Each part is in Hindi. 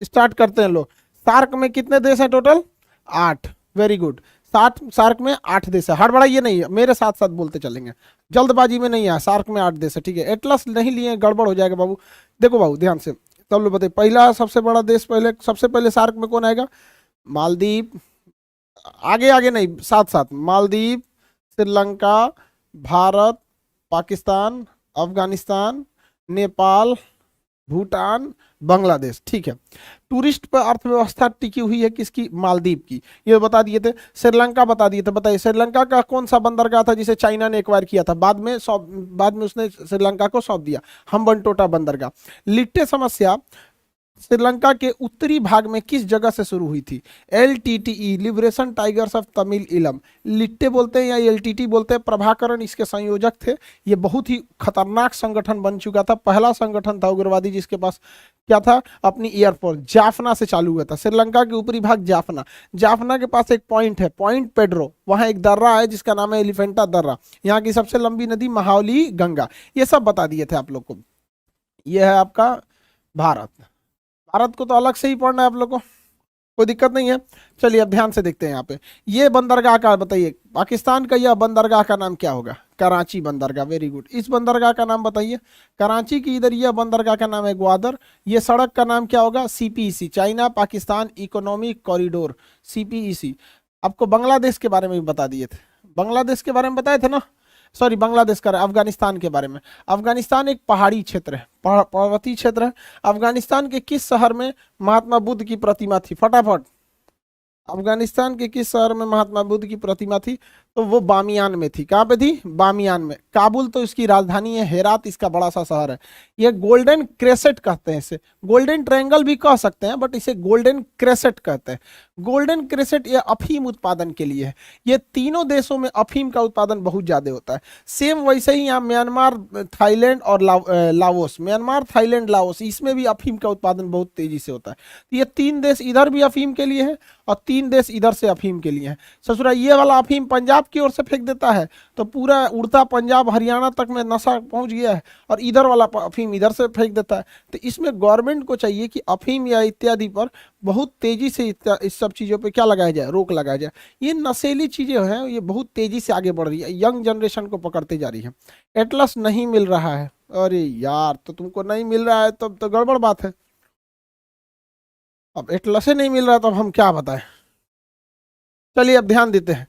स्टार्ट करते हैं लोग। सार्क में कितने देश हैं टोटल? 8। Very good. सार्क में 8 देश है, हड़बड़ाइए नहीं है, मेरे साथ साथ बोलते चलेंगे, जल्दबाजी में नहीं है। सार्क में 8 देश है, ठीक है। एटलस नहीं लिए, गड़बड़ हो जाएगा बाबू। देखो बाबू ध्यान से, सब लोग बताइए, पहला सबसे बड़ा देश, पहले सबसे पहले सार्क में कौन आएगा? मालदीव, आगे आगे नहीं, साथ साथ, मालदीव, श्रीलंका, भारत, पाकिस्तान, अफगानिस्तान, नेपाल, भूटान, बांग्लादेश, ठीक है। टूरिस्ट पर अर्थव्यवस्था टिकी हुई है किसकी? मालदीव की, ये बता दिए थे। श्रीलंका बता दिए थे, बताइए श्रीलंका का कौन सा बंदरगाह था जिसे चाइना ने एक्वायर किया था, बाद में उसने श्रीलंका को सौंप दिया? हम्बनटोटा बंदरगाह। लिट्टे समस्या श्रीलंका के उत्तरी भाग में किस जगह से शुरू हुई थी? LTTE, liberation tigers of Tamil इलम, लिट्टे बोलते हैं या LTT बोलते हैं। प्रभाकरण इसके संयोजक थे। ये बहुत ही खतरनाक संगठन बन चुका था, पहला संगठन था उग्रवादी जिसके पास क्या था? अपनी एयरफोर्स। जाफना से चालू हुआ था। श्रीलंका के ऊपरी भाग जाफना, जाफना के पास एक पॉइंट है, पॉइंट पेड्रो, वहां एक दर्रा है जिसका नाम है एलिफेंटा दर्रा। यहाँ की सबसे लंबी नदी महावली गंगा। ये सब बता दिए थे आप लोग को। यह है आपका भारत। भारत को तो अलग से ही पढ़ना है आप लोग को, कोई दिक्कत नहीं है। चलिए अब ध्यान से देखते हैं यहाँ पे, ये बंदरगाह का बताइए, पाकिस्तान का यह बंदरगाह का नाम क्या होगा? कराची बंदरगाह। Very good. इस बंदरगाह का नाम बताइए। कराची की इधर यह बंदरगाह का नाम है ग्वादर। ये सड़क का नाम क्या होगा? CPEC, China Pakistan economic corridor, CPEC। आपको बांग्लादेश के बारे में भी बता दिए थे, बांग्लादेश के बारे में बताए थे ना, सॉरी बांग्लादेश का, अफगानिस्तान के बारे में। अफगानिस्तान एक पहाड़ी क्षेत्र है, पर्वतीय क्षेत्र है। अफगानिस्तान के किस शहर में महात्मा बुद्ध की प्रतिमा थी? फटाफट, अफगानिस्तान के किस शहर में महात्मा बुद्ध की प्रतिमा थी? तो वो बामियान में थी। कहाँ पे थी? बामियान में। काबुल तो इसकी राजधानी है, हेरात इसका बड़ा सा शहर है। ये गोल्डन क्रेसेट कहते हैं इसे, गोल्डन ट्रायंगल भी कह सकते हैं, बट इसे गोल्डन क्रेसेट कहते हैं। गोल्डन क्रेसेट ये अफीम उत्पादन के लिए है। ये तीनों देशों में अफीम का उत्पादन बहुत ज्यादा होता है। सेम वैसे ही यहाँ म्यांमार, थाईलैंड और लाओस, म्यांमार, थाईलैंड, लाओस, इसमें भी अफीम का उत्पादन बहुत तेजी से होता है। तो ये 3 देश इधर भी अफीम के लिए है और 3 देश इधर से अफीम के लिए है। ससुरा ये वाला अफीम पंजाब की ओर से फेंक देता है तो पूरा उड़ता पंजाब हरियाणा तक में नशा पहुंच गया है, और इधर वाला अफीम इधर से फेंक देता है। तो इसमें गवर्नमेंट को चाहिए कि अफीम या इत्यादि पर बहुत तेजी से इस सब चीज़ों पे क्या लगाया जाए? रोक लगाया जाए। ये नशीली चीज़ें हैं, ये बहुत तेजी से आगे बढ़ रही है, यंग जनरेशन को पकड़ते जा रही है। एटलस नहीं मिल रहा है, अरे यार, तो तुमको नहीं मिल रहा है तब तो गड़बड़ बात है। अब एटलस ही नहीं मिल रहा तो अब हम क्या बताएं। चलिए अब ध्यान देते हैं,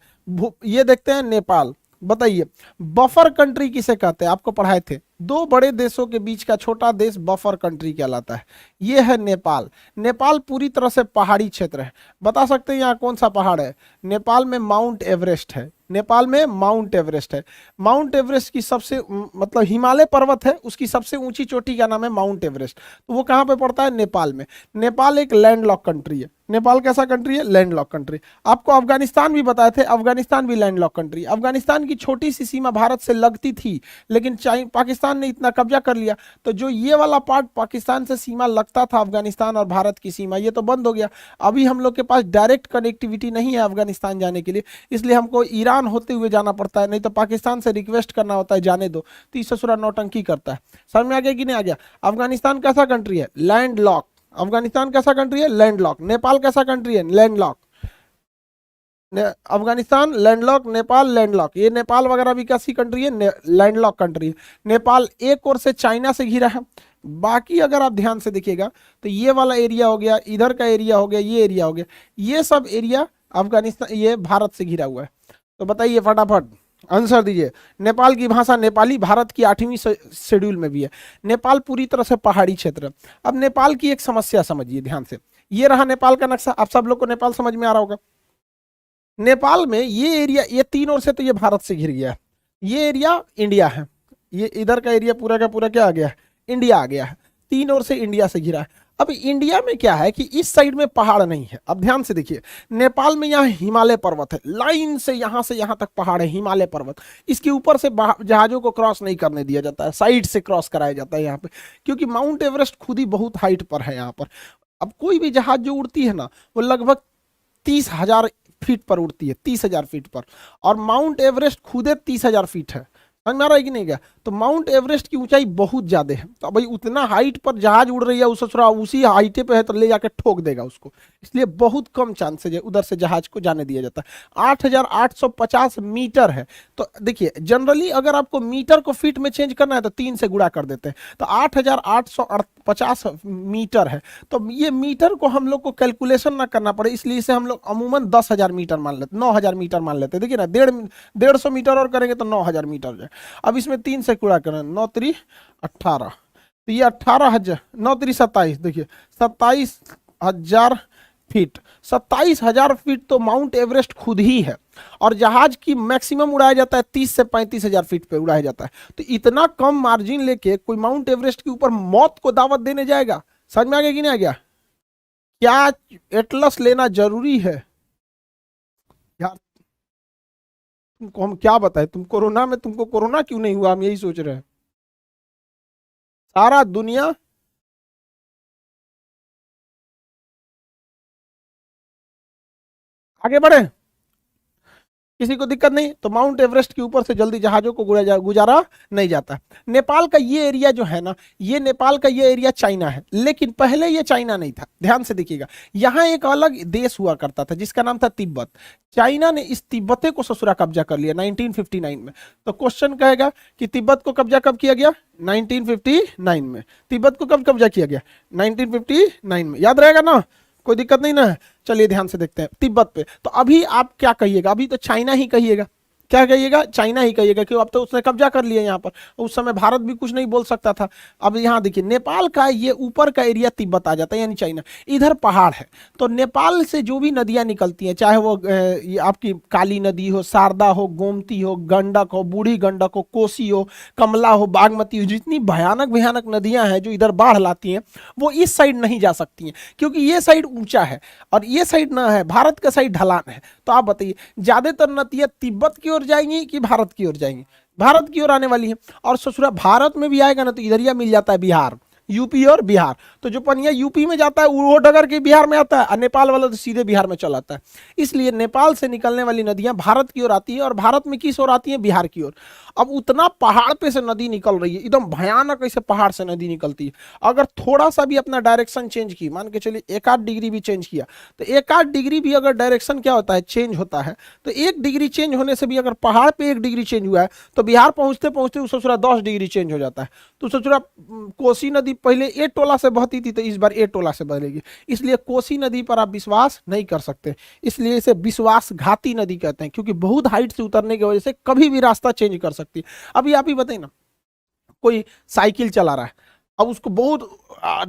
ये देखते हैं नेपाल। बताइए बफर कंट्री किसे कहते हैं? आपको पढ़ाए थे, 2 बड़े देशों के बीच का छोटा देश बफर कंट्री कहलाता है। ये है नेपाल। नेपाल पूरी तरह से पहाड़ी क्षेत्र है। बता सकते हैं यहाँ कौन सा पहाड़ है? नेपाल में माउंट एवरेस्ट है, नेपाल में माउंट एवरेस्ट है। माउंट एवरेस्ट की सबसे मतलब हिमालय पर्वत है, उसकी सबसे ऊंची चोटी का नाम है माउंट एवरेस्ट। तो वो कहाँ पे पड़ता है? नेपाल में। नेपाल एक लैंडलॉक कंट्री है। नेपाल कैसा कंट्री है? Landlock country. आपको अफगानिस्तान भी बताए थे, अफगानिस्तान भी लैंडलॉक कंट्री। अफगानिस्तान की छोटी सी सीमा भारत से लगती थी, लेकिन पाकिस्तान ने इतना कब्जा कर लिया, तो जो ये वाला पार्ट पाकिस्तान से सीमा लगता था, अफगानिस्तान और भारत की सीमा, ये तो बंद हो गया। अभी हम लोग के पास डायरेक्ट कनेक्टिविटी नहीं है अफगानिस्तान जाने के लिए, इसलिए हमको ईरान होते हुए जाना पड़ता है, नहीं तो पाकिस्तान से रिक्वेस्ट करना होता है जाने दो। तो इस ससुरा नौटंकी करता है। समझ में आ गया कि नहीं आ गया? अफगानिस्तान कैसा कंट्री है? लैंडलॉक। अफगानिस्तान कैसा कंट्री है? लैंडलॉक। नेपाल कैसा कंट्री है? Landlock. Afghanistan landlock, Nepal landlock. ये नेपाल वगैरह भी कैसी कंट्री है? लैंडलॉक कंट्री है। नेपाल एक ओर से चाइना से घिरा है, बाकी अगर आप ध्यान से देखिएगा तो ये वाला एरिया हो गया, इधर का एरिया हो गया, ये एरिया हो गया, ये सब एरिया अफगानिस्तान, ये भारत से घिरा हुआ है। तो बताइए फटाफट आंसर दीजिए। नेपाल की भाषा नेपाली भारत की 8वीं शेड्यूल में भी है। नेपाल पूरी तरह से पहाड़ी क्षेत्र है। अब नेपाल की एक समस्या समझिए ध्यान से, ये रहा नेपाल का नक्शा। आप सब लोग को नेपाल समझ में आ रहा होगा। नेपाल में ये एरिया, ये 3 ओर से तो ये भारत से घिर गया है, ये एरिया इंडिया है, ये इधर का एरिया पूरा का पूरा क्या आ गया है? इंडिया आ गया है। 3 ओर से इंडिया से घिरा है। अब इंडिया में क्या है कि इस साइड में पहाड़ नहीं है। अब ध्यान से देखिए, नेपाल में यहाँ हिमालय पर्वत है, लाइन से यहाँ तक पहाड़ है, हिमालय पर्वत। इसके ऊपर से जहाजों को क्रॉस नहीं करने दिया जाता है, साइड से क्रॉस कराया जाता है यहाँ पे, क्योंकि माउंट एवरेस्ट खुद ही बहुत हाइट पर है यहाँ पर। अब कोई भी जहाज जो उड़ती है ना, वो लगभग 30,000 फीट पर उड़ती है, 30,000 फीट पर, और माउंट एवरेस्ट खुद 30,000 फीट है। समझ में आ रहा है कि नहीं क्या? तो माउंट एवरेस्ट की ऊंचाई बहुत ज्यादा है, तो भाई उतना हाइट पर जहाज उड़ रही है उसी हाइटे पे है तो ले जाके ठोक देगा उसको, इसलिए बहुत कम चांसेज है उधर से जहाज को जाने दिया जाता है। 8,850 मीटर है। तो देखिए जनरली अगर आपको मीटर को फीट में चेंज करना है तो 3 से गुणा कर देते हैं, तो 8,850 मीटर है। तो ये मीटर को हम लोग को कैलकुलेशन ना करना पड़े, इसलिए इसे हम लोग अमूमन 10,000 मीटर मान लेते, 9,000 मीटर मान लेते हैं। देखिए ना 150 मीटर और करेंगे तो 9,000 मीटर हो जाए। अब इसमें 3 से गुणा करें, 9 3 18, तो ये 18,000, 9 3 27, देखिए 27,000 फीट, 27,000 फीट तो माउंट एवरेस्ट खुद ही है। और जहाज की मैक्सिमम उड़ाया जाता है 30 से 35,000 फीट पे उड़ाया जाता है। तो इतना कम मार्जिन लेके कोई माउंट एवरेस्ट के ऊपर मौत को दावत देने जाएगा? समझ में आ गया कि नहीं आ गया? क्या एटलस लेना जरूरी है यार? तुमको हम क्या बताएं, तुमको कोरोना क्यों नहीं हुआ, हम यही सोच रहे हैं। सारा दुनिया आगे बढ़े, किसी को दिक्कत नहीं। तो माउंट एवरेस्ट के ऊपर से जल्दी जहाजों को गुजारा नहीं जाता। नेपाल का ये एरिया जो है ना, ये नेपाल का ये एरिया चाइना है, लेकिन पहले ये चाइना नहीं था। ध्यान से देखिएगा, यहाँ एक अलग देश हुआ करता था जिसका नाम था तिब्बत। चाइना ने इस तिब्बते को ससुरा कब्जा कर लिया 1959 में। तो क्वेश्चन कहेगा कि तिब्बत को कब्जा कब किया गया? 1959 में। तिब्बत को कब कब्जा किया गया? 1959 में। याद रहेगा ना, कोई दिक्कत नहीं ना? चलिए ध्यान से देखते हैं तिब्बत पे। तो अभी आप क्या कहिएगा? अभी तो चाइना ही कहिएगा। क्या कहिएगा? चाइना ही कहिएगा, क्यों? अब तो उसने कब्जा कर लिया यहाँ पर। उस समय भारत भी कुछ नहीं बोल सकता था। अब यहाँ देखिए नेपाल का ये ऊपर का एरिया तिब्बत आ जाता है, यानी चाइना। इधर पहाड़ है, तो नेपाल से जो भी नदियां निकलती हैं, चाहे वो ये आपकी काली नदी हो, शारदा हो, गोमती हो, गंडक हो, बूढ़ी गंडक हो, कोसी हो, कमला हो, बागमती हो, जितनी भयानक भयानक नदियां हैं जो इधर बाढ़ लाती हैं, वो इस साइड नहीं जा सकती हैं, क्योंकि ये साइड ऊंचा है और ये साइड ना है, भारत का साइड ढलान है। तो आप बताइए ज्यादातर नदियां तिब्बत की ओर जाएंगी कि भारत की ओर जाएंगी? भारत की ओर आने वाली है। और ससुरा भारत में भी आएगा ना तो इधरिया मिल जाता है बिहार, यूपी और बिहार। तो जो पनिया यूपी में जाता है वो डगर के बिहार में आता है, और नेपाल वाला तो सीधे बिहार में चला आता है। इसलिए नेपाल से निकलने वाली नदियां भारत की ओर आती है, और भारत में किस ओर आती है? बिहार की ओर। अब उतना पहाड़ पे से नदी निकल रही है, एकदम भयानक ऐसे पहाड़ से नदी निकलती है। अगर थोड़ा सा भी अपना डायरेक्शन चेंज की, मान के चलिए 1-8 डिग्री भी चेंज किया, तो 1-8 डिग्री भी अगर डायरेक्शन क्या होता है? चेंज होता है। तो 1 डिग्री चेंज होने से भी अगर पहाड़ पे 1 डिग्री चेंज हुआ है तो बिहार पहुंचते पहुंचते ससुरा 10 डिग्री चेंज हो जाता है। तो ससुरा कोसी नदी पहले ए टोला से बहती थी, तो इस बार ए टोला से बहेगी। इसलिए कोसी नदी पर आप विश्वास नहीं कर सकते, इसलिए इसे विश्वासघाती नदी कहते हैं, क्योंकि बहुत हाइट से उतरने की वजह से कभी भी रास्ता चेंज कर सकती है। अभी आप ही बताइए ना, कोई साइकिल चला रहा है, अब उसको बहुत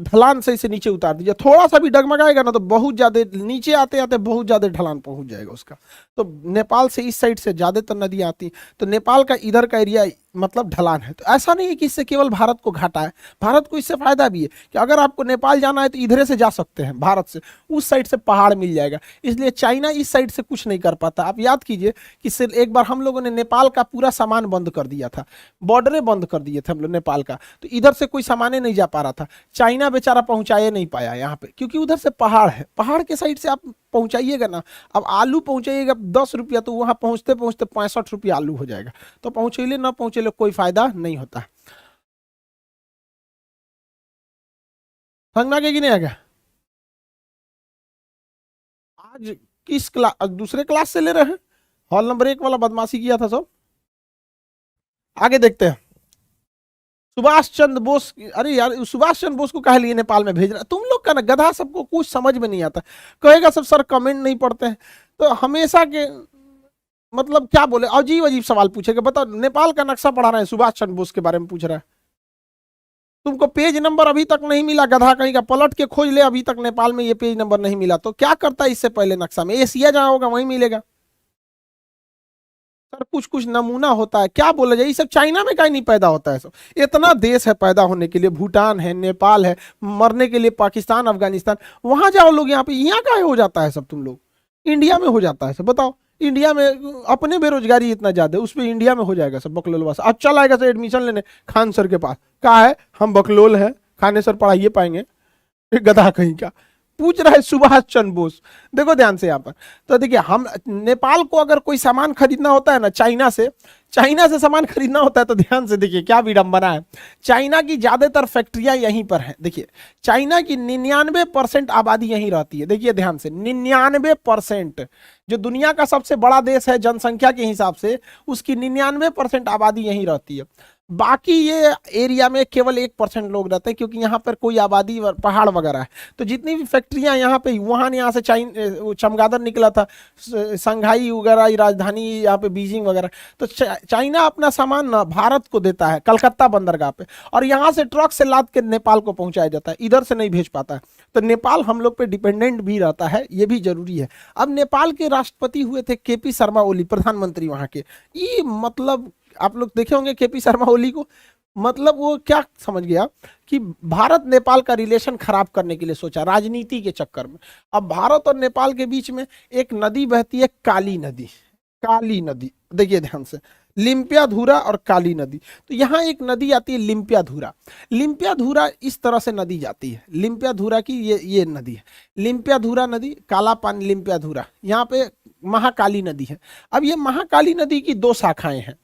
ढलान से इसे नीचे उतार दीजिए, थोड़ा सा भी डगमगाएगा ना तो बहुत ज्यादा नीचे आते आते बहुत ज्यादा ढलान पहुंच जाएगा उसका। तो नेपाल से इस साइड से ज्यादातर नदियां आती, तो नेपाल का इधर का एरिया मतलब ढलान है। तो ऐसा नहीं है कि इससे केवल भारत को घाटा है, भारत को इससे फायदा भी है कि अगर आपको नेपाल जाना है तो इधर से जा सकते हैं, भारत से उस साइड से पहाड़ मिल जाएगा। इसलिए चाइना इस साइड से कुछ नहीं कर पाता। आप याद कीजिए कि सिर्फ एक बार हम लोगों ने नेपाल का पूरा सामान बंद कर दिया था, बॉर्डरें बंद कर दिए थे हम लोग नेपाल का, तो इधर से कोई सामान नहीं जा पा रहा था। चाइना बेचारा पहुंचाए नहीं पाया यहाँ पे, क्योंकि उधर से पहाड़ है, पहाड़ के साइड से आप पहुंचाइएगा ना। अब आलू पहुंचाइएगा 10 रुपया, तो वहां पहुंचते पहुंचते 65 रुपया आलू हो जाएगा। तो पहुंचेले ना पहुंचेले कोई फायदा नहीं होता। समझ में आ गया कि नहीं आ गया? आज किस क्लास, दूसरे क्लास से ले रहे हैं? हॉल नंबर 1 वाला बदमाशी किया था सब। आगे देखते हैं। सुभाष चंद्र बोस, अरे यार सुभाष चंद्र बोस को कह लिए नेपाल में भेज रहा? तुम लोग का ना गधा, सबको कुछ समझ में नहीं आता। कहेगा सब सर कमेंट नहीं पढ़ते हैं, तो हमेशा के मतलब क्या बोले, अजीब अजीब सवाल पूछेगा। बताओ, नेपाल का नक्शा पढ़ा रहे हैं, सुभाष चंद्र बोस के बारे में पूछ रहा है। तुमको पेज नंबर अभी तक नहीं मिला, गधा कहीं का, पलट के खोज ले, अभी तक नेपाल में ये पेज नंबर नहीं मिला। तो क्या करता है इससे पहले नक्शा में? एशिया जहां होगा वहीं मिलेगा सर। कुछ कुछ नमूना होता है, क्या बोला जाए, ये सब चाइना में कहीं नहीं पैदा होता है। सब इतना देश है पैदा होने के लिए, भूटान है, नेपाल है, मरने के लिए पाकिस्तान, अफगानिस्तान, वहां जाओ लोग, यहाँ पे यहाँ का हो जाता है सब। तुम लोग इंडिया में हो जाता है सब। बताओ, इंडिया में अपने बेरोजगारी इतना ज्यादा है, उस पर इंडिया में हो जाएगा सब बकलोल से। अब चल आएगा सर एडमिशन लेने खान सर के पास, कहा है हम बकलोल है, खाने सर पढ़ाइए पाएंगे, गधा कहीं का। पूछ रहा है सुभाष चंद्र बोस। देखो ध्यान से यहाँ पर, तो देखिए हम नेपाल को अगर कोई सामान खरीदना होता है ना चाइना से सामान खरीदना होता है, तो ध्यान से देखिए क्या विडंबना है। चाइना की ज्यादातर फैक्ट्रियां यहीं पर हैं। देखिए चाइना की 99% आबादी यहीं रहती है। देखिए ध्यान से 99%, जो दुनिया का सबसे बड़ा देश है जनसंख्या के हिसाब से, उसकी 99% आबादी यहीं रहती है। बाकी ये एरिया में केवल 1% लोग रहते हैं, क्योंकि यहाँ पर कोई आबादी पहाड़ वगैरह है। तो जितनी भी फैक्ट्रियां यहाँ पे, वुहान यहाँ से चमगादड़ निकला था, संघाई वगैरह राजधानी यहाँ पे बीजिंग वगैरह। तो चाइना अपना सामान ना भारत को देता है कलकत्ता बंदरगाह पे, और यहाँ से ट्रक से लाद के नेपाल को पहुंचाया जाता है, इधर से नहीं भेज पाता है। तो नेपाल हम लोग पे डिपेंडेंट भी रहता है, ये भी जरूरी है। अब नेपाल के राष्ट्रपति हुए थे केपी शर्मा ओली, प्रधानमंत्री वहां के। ये मतलब आप लोग देखे होंगे केपी शर्मा ओली को, मतलब वो क्या समझ गया कि भारत नेपाल का रिलेशन खराब करने के लिए सोचा, राजनीति के चक्कर में। अब भारत और नेपाल के बीच में एक नदी बहती है, काली नदी। काली नदी देखिए ध्यान से, लिम्पियाधुरा और काली नदी। तो यहाँ एक नदी आती है लिम्पियाधुरा। लिम्पियाधुरा इस तरह से नदी जाती है, लिम्पियाधुरा की ये नदी है, लिम्पियाधुरा नदी, काला पानी लिम्पियाधुरा। यहाँ पे महाकाली नदी है। अब ये महाकाली नदी की दो शाखाएं हैं,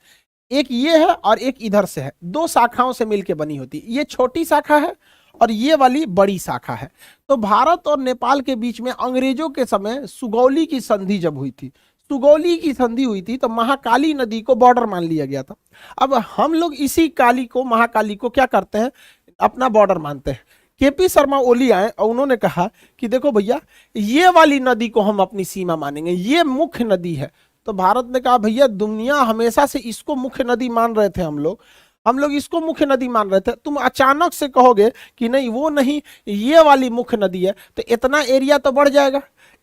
एक ये है और एक इधर से है, दो शाखाओं से मिलकर बनी होती है। ये छोटी शाखा है और ये वाली बड़ी शाखा है। तो भारत और नेपाल के बीच में अंग्रेजों के समय सुगौली की संधि जब हुई थी, सुगौली की संधि हुई थी, तो महाकाली नदी को बॉर्डर मान लिया गया था। अब हम लोग इसी काली को, महाकाली को क्या करते हैं, अपना बॉर्डर मानते हैं। केपी शर्मा ओली आए और उन्होंने कहा कि देखो भैया, ये वाली नदी को हम अपनी सीमा मानेंगे, ये मुख्य नदी है। तो भारत ने कहा भैया दुनिया हमेशा से इसको मुख्य नदी मान रहे थे, हम लोग इसको मुख्य नदी मान रहे थे, तुम अचानक से कहोगे कि नहीं वो नहीं, ये वाली मुख्य नदी है, तो इतना एरिया तो बढ़ जाएगा।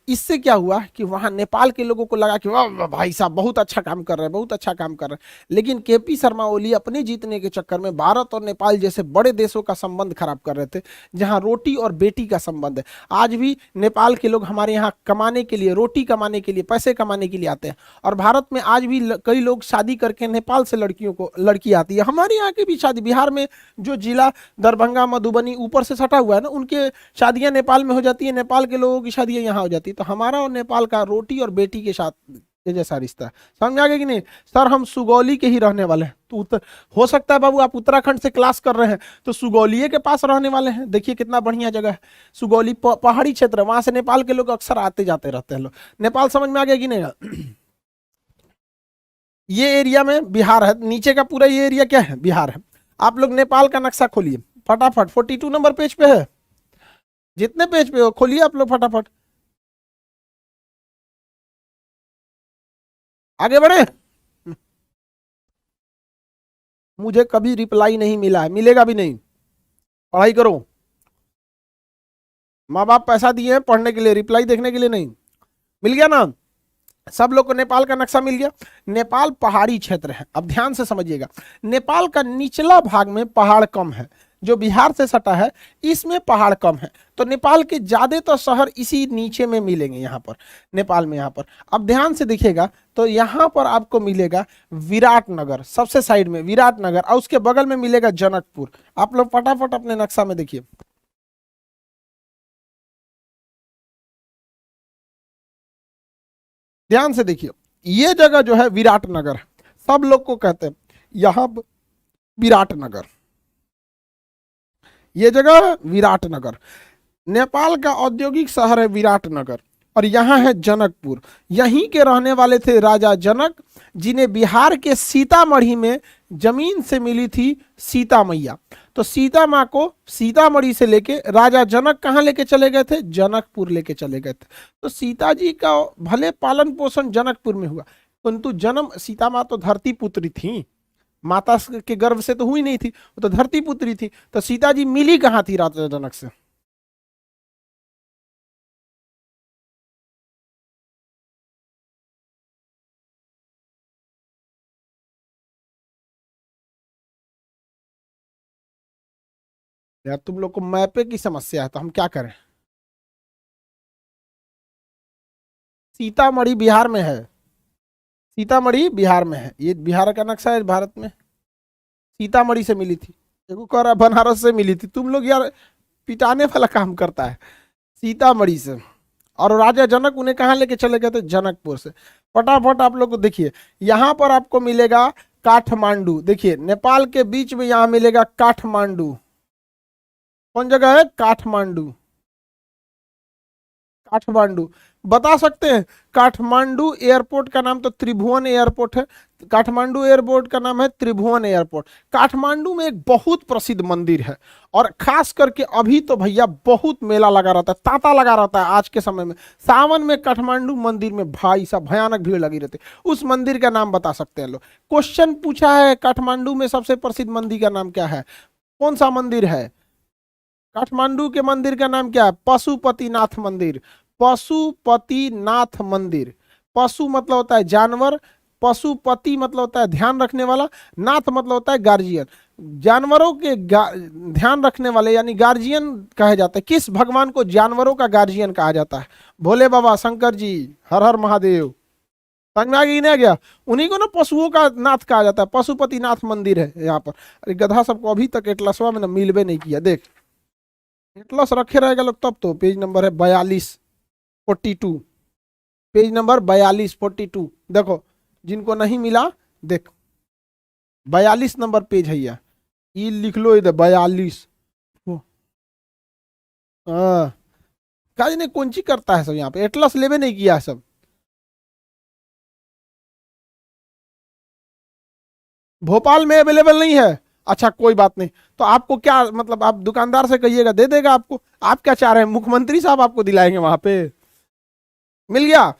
इससे क्या हुआ कि वहां नेपाल के लोगों को लगा कि वाह भाई साहब बहुत अच्छा काम कर रहे हैं, बहुत अच्छा काम कर रहे हैं। लेकिन केपी शर्मा ओली अपने जीतने के चक्कर में भारत और नेपाल जैसे बड़े देशों का संबंध खराब कर रहे थे, जहां रोटी और बेटी का संबंध है। आज भी नेपाल के लोग हमारे यहाँ कमाने के लिए, रोटी कमाने के लिए, पैसे कमाने के लिए आते हैं, और भारत में आज भी कई लोग शादी करके नेपाल से लड़की आती है। हमारे यहाँ की भी शादी, बिहार में जो जिला दरभंगा मधुबनी ऊपर से सटा हुआ है ना, उनके शादियां नेपाल में हो जाती है, नेपाल के लोगों की शादियां यहाँ हो जाती है। तो हमारा और नेपाल का रोटी और बेटी के साथ जैसा रिश्ता है, समझ में आ गया कि नहीं। सर हम सुगौली के ही रहने वाले हैं, तो हो सकता है बाबू आप उत्तराखंड से क्लास कर रहे हैं तो सुगौली के पास रहने वाले हैं। देखिए कितना बढ़िया जगह है सुगौली, पहाड़ी क्षेत्र है, वहां से नेपाल के लोग अक्सर आते जाते रहते हैं लोग। नेपाल समझ में आ गया कि नहीं। ये एरिया में बिहार है, नीचे का पूरा ये एरिया क्या है, बिहार है। आप लोग नेपाल का नक्शा खोलिए फटाफट, 42 नंबर पेज पे है, जितने पेज पे हो खोलिए आप लोग फटाफट, आगे बढ़े। मुझे कभी रिप्लाई नहीं मिला है, मिलेगा भी नहीं। पढ़ाई करो, माँ बाप पैसा दिए हैं पढ़ने के लिए, रिप्लाई देखने के लिए नहीं। मिल गया ना सब लोग को, नेपाल का नक्शा मिल गया। नेपाल पहाड़ी क्षेत्र है, अब ध्यान से समझिएगा। नेपाल का निचला भाग में पहाड़ कम है, जो बिहार से सटा है इसमें पहाड़ कम है। तो नेपाल के ज्यादातर शहर इसी नीचे में मिलेंगे, यहाँ पर नेपाल में। यहाँ पर अब ध्यान से देखिएगा तो यहाँ पर आपको मिलेगा विराटनगर, सबसे साइड में विराटनगर, और उसके बगल में मिलेगा जनकपुर। आप लोग फटाफट अपने नक्शा में देखिए, ध्यान से देखिए, ये जगह जो है विराटनगर, सब लोग को कहते हैं यहां विराटनगर, ये जगह विराटनगर। नेपाल का औद्योगिक शहर है विराटनगर, और यहाँ है जनकपुर। यहीं के रहने वाले थे राजा जनक, जिन्हें बिहार के सीतामढ़ी में जमीन से मिली थी सीता मैया। तो सीता माँ को सीतामढ़ी से लेके राजा जनक कहाँ लेके चले गए थे, जनकपुर लेके चले गए थे। तो सीता जी का भले पालन पोषण जनकपुर में हुआ, किंतु जन्म, सीता माँ तो धरती पुत्री थी, माता के गर्भ से तो हुई नहीं थी, वो तो धरती पुत्री थी। तो सीता जी मिली कहाँ थी राजा जनक से, यार तुम लोग को मैपे की समस्या है तो हम क्या करें। सीतामढ़ी बिहार में है, सीतामढ़ी बिहार में है, ये बिहार का नक्शा है भारत में। सीतामढ़ी से मिली थी, देखो कह रहा बनारस से मिली थी। तुम लोग यार पिटाने वाला काम करता है। सीतामढ़ी से। और राजा जनक उन्हें कहाँ लेके चले गए थे? जनकपुर से। फटाफट आप लोग को देखिए, यहां पर आपको मिलेगा काठमांडू। देखिए नेपाल के बीच में यहां मिलेगा काठमांडू। कौन जगह है? काठमांडू। काठमांडू बता सकते हैं? काठमांडू एयरपोर्ट का नाम तो त्रिभुवन एयरपोर्ट है। काठमांडू एयरपोर्ट का नाम है त्रिभुवन एयरपोर्ट। काठमांडू में एक बहुत प्रसिद्ध मंदिर है, और खास करके अभी तो भैया बहुत मेला लगा रहता है, तांता लगा रहता है। आज के समय में सावन में काठमांडू मंदिर में भाई साहब भयानक भीड़ लगी रहती है। उस मंदिर का नाम बता सकते हैं लोग? क्वेश्चन पूछा है, काठमांडू में सबसे प्रसिद्ध मंदिर का नाम क्या है? कौन सा मंदिर है? काठमांडू के मंदिर का नाम क्या है? पशुपतिनाथ मंदिर। पशुपतिनाथ मंदिर। पशु मतलब होता है जानवर, पशुपति मतलब होता है ध्यान रखने वाला, नाथ मतलब होता है गार्जियन। जानवरों के ध्यान रखने वाले यानी गार्जियन कहे जाते हैं। किस भगवान को जानवरों का गार्जियन कहा जाता है? भोले बाबा, शंकर जी, हर हर महादेव। समझ में आ गया कि नहीं आ गया? उन्हीं को ना पशुओं का नाथ कहा जाता है। पशुपतिनाथ मंदिर है यहाँ पर। अरे गधा सबको अभी तक एटलसवा में ना मिलवे नहीं किया। देख एटलस रखे रहेगा लोग तब तो। पेज नंबर है 4242। Page number 4242। देखो जिनको नहीं मिला देख, 42 नंबर पेज है ये लिख लो इधर 42। हाँ काज ने कौन ची करता है सब यहाँ पे? एटलस लेवे नहीं किया है सब। भोपाल में अवेलेबल नहीं है? अच्छा कोई बात नहीं। तो आपको क्या मतलब, आप दुकानदार से कहिएगा दे देगा आपको। आप क्या चाह रहे हैं? मुख्यमंत्री साहब आपको दिलाएंगे वहां पे? मिल गया।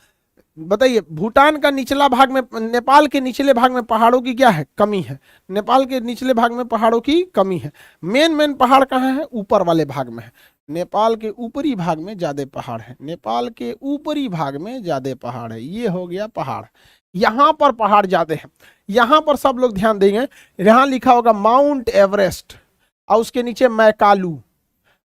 बताइए, भूटान का निचला भाग में, नेपाल के निचले भाग में पहाड़ों की क्या है? कमी है। नेपाल के निचले भाग में पहाड़ों की कमी है। मेन मेन पहाड़ कहाँ है? ऊपर वाले भाग में है। नेपाल के ऊपरी भाग में ज्यादा पहाड़ है। नेपाल के ऊपरी भाग में ज्यादा पहाड़ है। ये हो गया पहाड़। यहां पर पहाड़ ज्यादा है। यहां पर सब लोग ध्यान देंगे, यहां लिखा होगा माउंट एवरेस्ट और उसके नीचे मैकालू।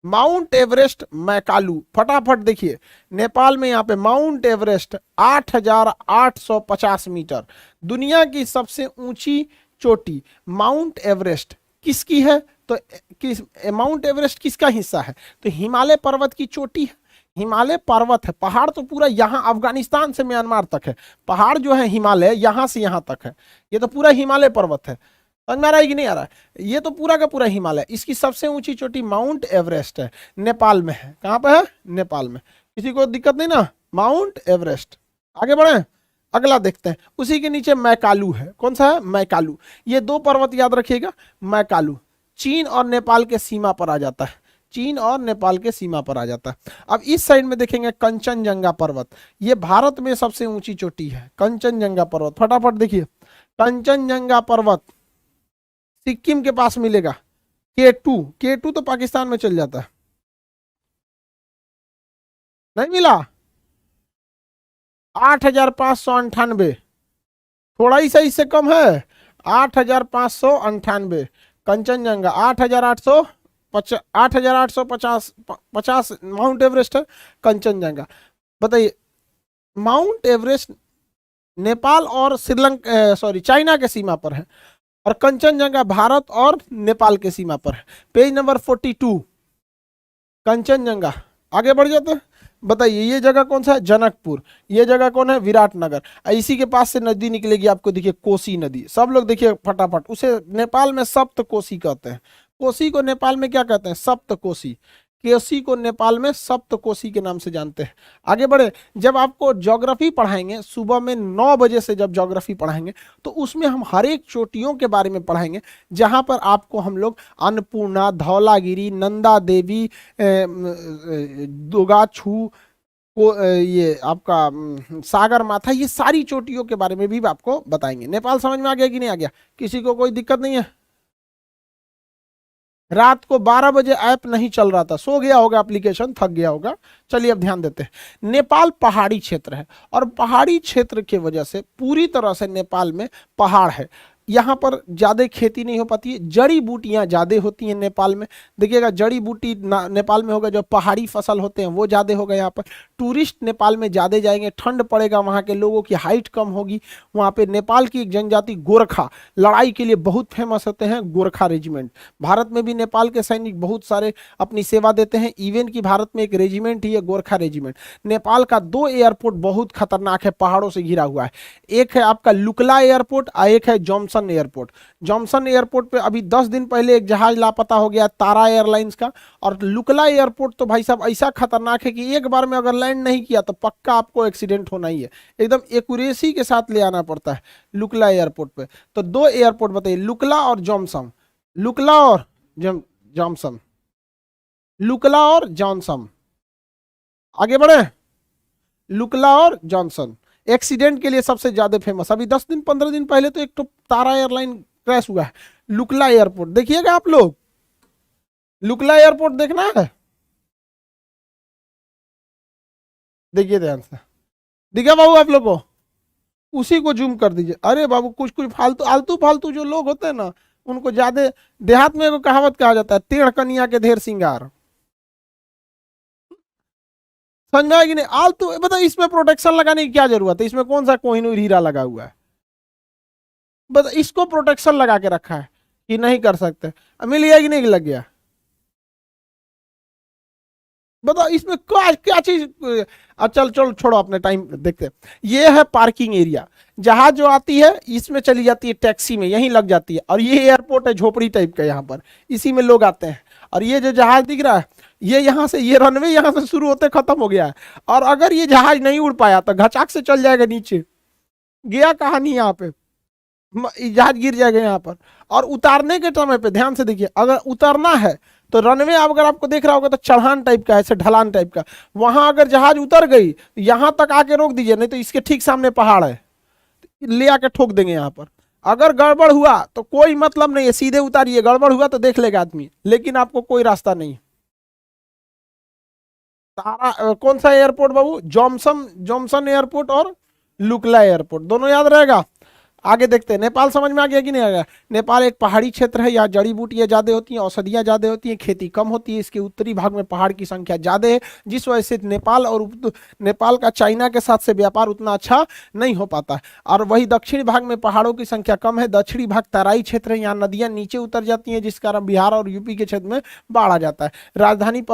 Mount Everest, मैकालू। फटाफट देखिए, नेपाल में यहाँ पे माउंट एवरेस्ट 8,850 मीटर, दुनिया की सबसे ऊंची चोटी माउंट एवरेस्ट किसकी है? तो किस माउंट एवरेस्ट किसका हिस्सा है? तो हिमालय पर्वत की चोटी है। हिमालय पर्वत है। पहाड़ तो पूरा यहाँ अफगानिस्तान से म्यांमार तक है। पहाड़ जो है हिमालय यहां से यहां तक है। ये तो पूरा हिमालय पर्वत है। समझ में आ रहा है कि नहीं आ रहा है? ये तो पूरा का पूरा हिमालय। इसकी सबसे ऊंची चोटी माउंट एवरेस्ट है, नेपाल में है। कहां पे है? नेपाल में। किसी को दिक्कत नहीं ना? Mount Everest. आगे बढ़े, अगला देखते हैं। उसी के नीचे मैकालू है। कौन सा है? मैकालू। ये दो पर्वत याद रखिएगा। मैकालू चीन और नेपाल के सीमा पर आ जाता है। चीन और नेपाल के सीमा पर आ जाता है। अब इस साइड में देखेंगे कंचनजंगा पर्वत। ये भारत में सबसे ऊंची चोटी है, कंचनजंगा पर्वत। फटाफट देखिए, कंचनजंगा पर्वत सिक्किम के पास मिलेगा। K2, K2 तो पाकिस्तान में चल जाता है। नहीं मिला? 8,598, थोड़ा ही सही से कम है। 8,598 कंचनजंगा। 8,850 माउंट एवरेस्ट है, कंचनजंगा। बताइए, माउंट एवरेस्ट नेपाल और श्रीलंका सॉरी चाइना के सीमा पर है, और कंचनजंगा भारत और नेपाल के सीमा पर है। Page number 42, Kanchenjunga. आगे बढ़ जाते हैं। बताइए ये जगह कौन सा है? जनकपुर। ये जगह कौन है? विराटनगर। इसी के पास से नदी निकलेगी आपको, देखिए कोसी नदी। सब लोग देखिए फटाफट, उसे नेपाल में सप्त कोसी कहते हैं। कोसी को नेपाल में क्या कहते हैं? सप्त कोसी। कोसी को नेपाल में सप्त कोसी के नाम से जानते हैं। आगे बढ़े, जब आपको ज्योग्राफी पढ़ाएंगे सुबह में 9 बजे से, जब ज्योग्राफी पढ़ाएंगे तो उसमें हम हर एक चोटियों के बारे में पढ़ाएंगे, जहां पर आपको हम लोग अन्नपूर्णा, धौलागिरी, नंदा देवी, दोगाछू को, ये आपका सागर माथा, ये सारी चोटियों के बारे में भी आपको बताएंगे। नेपाल समझ में आ गया कि नहीं आ गया? किसी को कोई दिक्कत नहीं है? रात को 12 बजे ऐप नहीं चल रहा था, सो गया होगा, एप्लीकेशन थक गया होगा। चलिए अब ध्यान देते हैं। नेपाल पहाड़ी क्षेत्र है, और पहाड़ी क्षेत्र की वजह से पूरी तरह से नेपाल में पहाड़ है। यहाँ पर ज्यादा खेती नहीं हो पाती है, जड़ी बूटियां ज्यादा होती हैं नेपाल में। देखिएगा जड़ी बूटी नेपाल में होगा, जो पहाड़ी फसल होते हैं वो ज्यादा होगा यहाँ पर। टूरिस्ट नेपाल में ज्यादा जाएंगे, ठंड पड़ेगा, वहाँ के लोगों की हाइट कम होगी। वहाँ पे नेपाल की एक जनजाति गोरखा लड़ाई के लिए बहुत फेमस होते हैं, गोरखा रेजिमेंट। भारत में भी नेपाल के सैनिक बहुत सारे अपनी सेवा देते हैं, इवन की भारत में एक रेजिमेंट ही है गोरखा रेजिमेंट। नेपाल का 2 एयरपोर्ट बहुत खतरनाक है, पहाड़ों से घिरा हुआ है। एक है आपका लुकला एयरपोर्ट और एक है जॉनसन एयरपोर्ट। जॉनसन एयरपोर्ट पे अभी 10 दिन पहले एक जहाज लापता हो गया तारा एयरलाइंस का। और लुकला एयरपोर्ट तो भाई साहब ऐसा खतरनाक है कि एक बार में अगर लैंड नहीं किया तो पक्का आपको एक्सीडेंट होना ही है, एकदम एक्यूरेसी के साथ ले आना पड़ता है लुकला एयरपोर्ट पे। तो 2 एयरपोर्ट बताइए, लुकला और जॉनसन, लुकला और जॉनसन, लुकला और जॉनसन। आगे बढ़े, लुकला और जॉनसन एक्सीडेंट के लिए सबसे ज्यादा फेमस। अभी 10 दिन 15 दिन पहले तो एक तो तारा एयरलाइन क्रैश हुआ है। लुकला एयरपोर्ट देखिएगा आप लोग, लुकला एयरपोर्ट देखना है, देखिए ध्यान से, दिखा बाबू आप लोग को, उसी को जूम कर दीजिए। अरे बाबू कुछ कुछ फालतू आलतू फालतू जो लोग होते हैं ना, उनको ज्यादा, देहात में एक कहावत कहा जाता है, टेढ़ कनिया के ढेर सिंगार। समझ में आएगी नहीं आलतू, बता इसमें प्रोटेक्शन लगाने की क्या जरूरत है, इसमें कौन सा कोहिनूर हीरा लगा हुआ है, बस इसको प्रोटेक्शन लगा के रखा है कि नहीं कर सकते। मिल गया कि नहीं लग गया, बताओ इसमें क्या क्या चीज। चल चल छोड़ो, अपने टाइम देखते हैं। ये है पार्किंग एरिया, जहाज जो आती है इसमें चली जाती है टैक्सी में, यहीं लग जाती है। और ये एयरपोर्ट है झोपड़ी टाइप का, यहाँ पर इसी में लोग आते हैं। और ये जो जहाज दिख रहा है, ये यहाँ से, ये रनवे यहाँ से शुरू होते खत्म हो गया है। और अगर ये जहाज नहीं उड़ पाया तो घचाक से चल जाएगा नीचे, गया कहानी यहाँ पे, जहाज गिर जाएगा यहाँ पर। और उतारने के समय पे ध्यान से देखिए, अगर उतरना है तो रनवे अगर आपको देख रहा होगा तो चढ़ान टाइप का, ऐसे ढलान टाइप का, वहां अगर जहाज उतर गई तो यहां तक आके रोक दीजिए, नहीं तो इसके ठीक सामने पहाड़ है, ले आके ठोक देंगे यहाँ पर। अगर गड़बड़ हुआ तो कोई मतलब नहीं है, सीधे उतारिए, गड़बड़ हुआ तो देख लेगा आदमी, लेकिन आपको कोई रास्ता नहीं। तारा कौन सा एयरपोर्ट बाबू, जॉनसन, जॉनसन एयरपोर्ट और लुकला एयरपोर्ट, दोनों याद रहेगा। आगे देखते हैं, नेपाल समझ में आ गया कि नहीं आ गया। नेपाल एक पहाड़ी क्षेत्र है, यहाँ जड़ी बूटियां ज्यादा होती हैं, औषधियां ज्यादा होती हैं, खेती कम होती है। इसके उत्तरी भाग में पहाड़ की संख्या ज्यादा है, जिस वजह से नेपाल और नेपाल का चाइना के साथ से व्यापार उतना अच्छा नहीं हो पाता है। और वही दक्षिणी भाग में पहाड़ों की संख्या कम है। दक्षिणी भाग तराई क्षेत्र है, यहाँ नदियां नीचे उतर जाती हैं, जिस कारण बिहार और यूपी के क्षेत्र में बाढ़ आ जाता है। राजधानी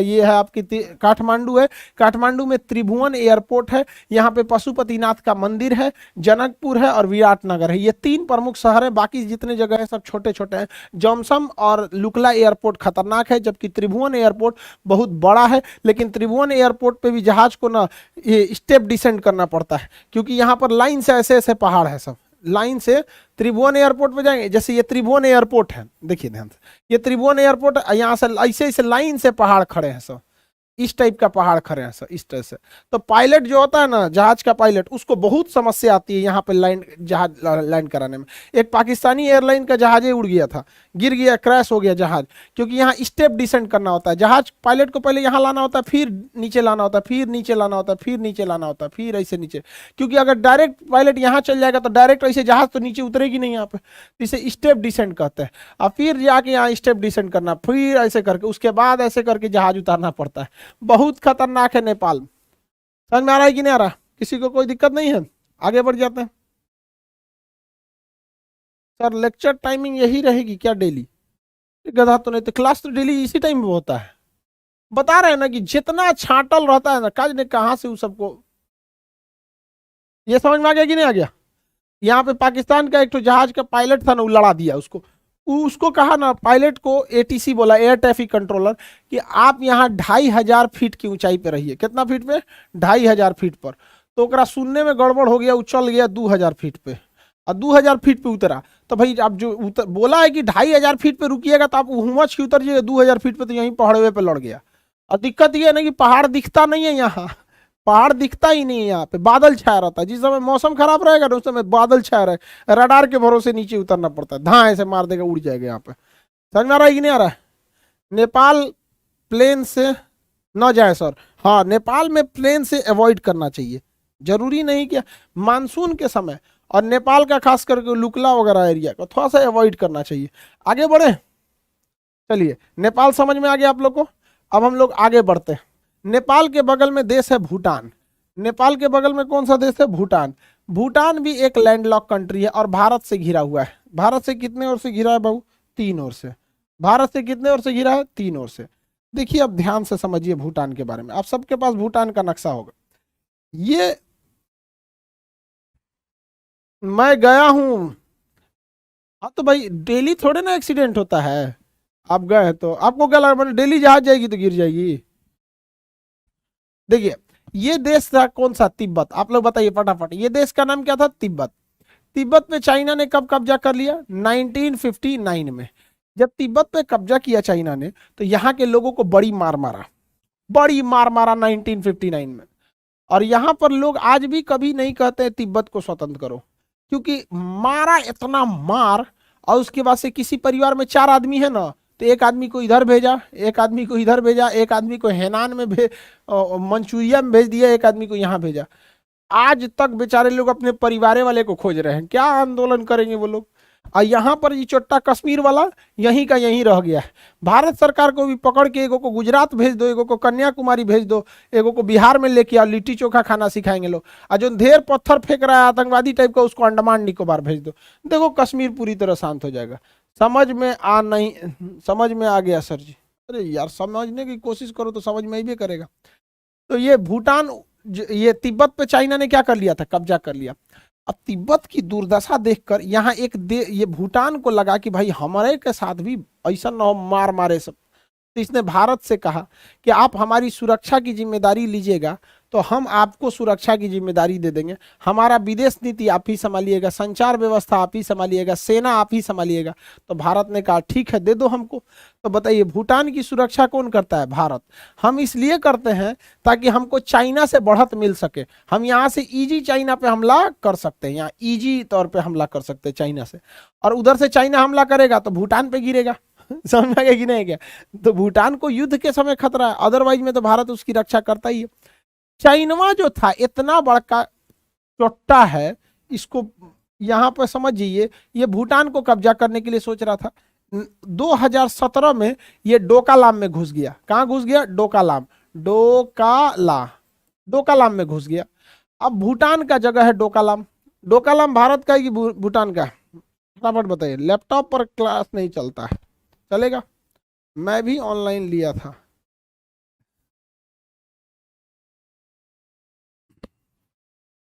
ये है आपकी काठमांडू है। काठमांडू में त्रिभुवन एयरपोर्ट है, यहाँ पे पशुपतिनाथ का मंदिर है, जनकपुर है और नगर है। ये 3 प्रमुख शहर है, बाकी जितने जगह है सब छोटे छोटे हैं। जॉनसन और लुकला एयरपोर्ट खतरनाक है, जबकि त्रिभुवन एयरपोर्ट बहुत बड़ा है। लेकिन त्रिभुवन एयरपोर्ट पे भी जहाज को ना स्टेप डिसेंड करना पड़ता है, क्योंकि यहाँ पर लाइन से ऐसे ऐसे पहाड़ है, सब लाइन से त्रिभुवन एयरपोर्ट पे जाएंगे। जैसे ये त्रिभुवन एयरपोर्ट है, देखिए ध्यान से, ये त्रिभुवन एयरपोर्ट, यहाँ से ऐसे ऐसे लाइन से पहाड़ खड़े हैं, सब इस टाइप का पहाड़ खड़े हैं सर, इस तरह से। तो पायलट जो होता है ना, जहाज का पायलट, उसको बहुत समस्या आती है यहाँ पे जहाज लैंड कराने में। एक पाकिस्तानी एयरलाइन का जहाज उड़ गया था, गिर गया, क्रैश हो गया जहाज, क्योंकि यहाँ स्टेप डिसेंड करना होता है। जहाज पायलट को पहले यहाँ लाना होता है, फिर नीचे लाना होता है, फिर नीचे लाना होता है, फिर नीचे लाना होता है, फिर ऐसे नीचे। क्योंकि अगर डायरेक्ट पायलट यहाँ चल जाएगा तो डायरेक्ट ऐसे जहाज तो नीचे उतरेगी नहीं यहाँ पे, इसे स्टेप डिसेंड कहते हैं। और फिर जाके यहाँ स्टेप डिसेंड करना, फिर ऐसे करके, उसके बाद ऐसे करके जहाज उतारना पड़ता है। बहुत खतरनाक है नेपाल। समझ में आ रहा है कि नहीं आ रहा, किसी को कोई दिक्कत नहीं है। आगे बढ़ जाते हैं सर। लेक्चर टाइमिंग यही रहेगी क्या डेली? गधा तो नहीं, तो क्लास तो डेली इसी टाइम में होता है। बता रहे हैं ना कि जितना छाटल रहता है ना, काज ने कहां से उस सबको, ये समझ में आ गया कि नहीं आ गया। यहाँ पे पाकिस्तान का एक तो जहाज का पायलट था ना, वो लड़ा दिया उसको कहा ना, पायलट को एटीसी बोला, एयर ट्रैफिक कंट्रोलर, कि आप यहाँ 2500 फीट की ऊंचाई पे रहिए। कितना फीट पे? 2500 फीट पर। तो ओकरा सुनने में गड़बड़ हो गया, वो चल गया 2000 फीट पे, और 2000 फीट पे उतरा। तो भाई आप जो बोला है कि 2500 फीट पे रुकिएगा, तो आप हुमच की उतर जाइए 2000 फीट पे, तो यहीं पहाड़वे पे लड़ गया। और दिक्कत ये है ना कि पहाड़ दिखता नहीं है यहाँ, पहाड़ दिखता ही नहीं है यहाँ पे, बादल छाया रहता है। जिस समय मौसम खराब रहेगा ना, उस समय बादल छाया रहे, रडार के भरोसे नीचे उतरना पड़ता है, धाए से मार देगा, उड़ जाएगा यहाँ पे। समझ में आ रहा है कि नहीं आ रहा है? नेपाल प्लेन से न जाए सर। हाँ, नेपाल में प्लेन से अवॉइड करना चाहिए, जरूरी नहीं कि मानसून के समय और नेपाल का खास करके लुकला वगैरह एरिया को थोड़ा सा अवॉइड करना चाहिए। आगे बढ़े, चलिए नेपाल समझ में आ गया आप लोग को। अब हम लोग आगे बढ़ते हैं। नेपाल के बगल में देश है भूटान। नेपाल के बगल में कौन सा देश है? भूटान। भूटान भी एक लैंडलॉक कंट्री है और भारत से घिरा हुआ है। भारत से कितने ओर से घिरा है बाबू? 3 ओर से। भारत से कितने ओर से घिरा है? 3 ओर से। देखिए अब ध्यान से समझिए भूटान के बारे में। आप सबके पास भूटान का नक्शा होगा। ये मैं गया हूं। हाँ तो भाई डेली थोड़े ना एक्सीडेंट होता है। आप गए हैं तो आपको क्या लगा मतलब डेली जहाज जाएगी तो गिर जाएगी? देखिए ये देश था कौन सा? तिब्बत। आप लोग बताइए फटाफट, ये देश का नाम क्या था? तिब्बत। तिब्बत पे चाइना ने कब कब्जा कर लिया? 1959 में। जब तिब्बत पे कब्जा किया चाइना ने तो यहाँ के लोगों को बड़ी मार मारा, बड़ी मार मारा 1959 में। और यहाँ पर लोग आज भी कभी नहीं कहते तिब्बत को स्वतंत्र करो, क्योंकि मारा इतना मार। और उसके बाद से किसी परिवार में 4 आदमी है ना, तो एक आदमी को इधर भेजा, एक आदमी को इधर भेजा, एक आदमी को हेनान में मंचूरिया में भेज दिया, एक आदमी को यहाँ भेजा। आज तक बेचारे लोग अपने परिवार वाले को खोज रहे हैं। क्या आंदोलन करेंगे वो लोग? और यहाँ पर ये चोट्टा कश्मीर वाला यहीं का यहीं रह गया है। भारत सरकार को भी पकड़ के एगो को गुजरात भेज दो, एगो को कन्याकुमारी भेज दो, एगो को बिहार में लेके आओ, लिट्टी चोखा खाना सिखाएंगे लोग। और जो ढेर पत्थर फेंक रहा है आतंकवादी टाइप का, उसको अंडमान निकोबार भेज दो। देखो कश्मीर पूरी तरह शांत हो जाएगा। समझ में आ नहीं? समझ में आ गया सर जी? अरे यार समझने की कोशिश करो तो समझ में ही करेगा। तो ये भूटान, ये तिब्बत पे चाइना ने क्या कर लिया था? कब्जा कर लिया। अब तिब्बत की दुर्दशा देखकर यहाँ ये भूटान को लगा कि भाई हमारे के साथ भी ऐसा न हो, मार मारे सब। तो इसने भारत से कहा कि आप हमारी सुरक्षा की जिम्मेदारी लीजिएगा तो हम आपको सुरक्षा की जिम्मेदारी दे देंगे। हमारा विदेश नीति आप ही संभालिएगा, संचार व्यवस्था आप ही संभालिएगा, सेना आप ही संभालिएगा। तो भारत ने कहा ठीक है दे दो हमको। तो बताइए भूटान की सुरक्षा कौन करता है? भारत। हम इसलिए करते हैं ताकि हमको चाइना से बढ़त मिल सके। हम यहाँ से इजी चाइना पे हमला कर सकते हैं, यहाँ इजी तौर पे हमला कर सकते हैं चाइना से। और उधर से चाइना हमला करेगा तो भूटान पे गिरेगा। समझ में कि नहीं? क्या तो भूटान को युद्ध के समय खतरा है, अदरवाइज में तो भारत उसकी रक्षा करता ही है। चाइनवा जो था इतना बड़का चोट्टा है, इसको यहाँ पर समझिए ये भूटान को कब्जा करने के लिए सोच रहा था। 2017 में ये डोकालाम में घुस गया। कहाँ घुस गया? डोकालाम। डोकालाम में घुस गया। अब भूटान का जगह है डोकालाम। डोकालाम भारत का है कि भूटान का? फटाफट बताइए। लैपटॉप पर क्लास नहीं चलता है, चलेगा? मैं भी ऑनलाइन लिया था।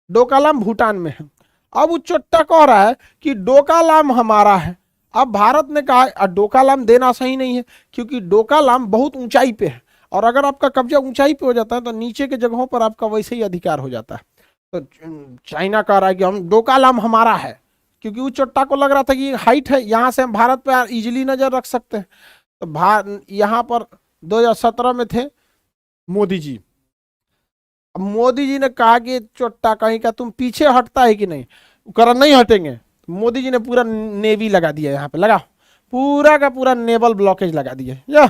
डोकालाम भूटान में है। अब वो चोट्टा कह रहा है कि डोकालाम हमारा है। अब भारत ने कहा डोकालाम देना सही नहीं है, क्योंकि डोकालाम बहुत ऊंचाई पे है और अगर आपका कब्जा ऊंचाई पे हो जाता है तो नीचे के जगहों पर आपका वैसे ही अधिकार हो जाता है। तो चाइना कह रहा है कि हम डोकालाम हमारा है, क्योंकि वो चोट्टा को लग रहा था कि हाइट है, यहाँ से हम भारत पे इजिली नजर रख सकते हैं। तो यहाँ पर 2017 में थे मोदी जी। मोदी जी ने कहा कि चोट्टा कहीं का तुम पीछे हटता है कि नहीं? कर नहीं हटेंगे। मोदी जी ने पूरा नेवी लगा दिया, यहाँ पे लगा, पूरा का पूरा नेवल ब्लॉकेज लगा दिया।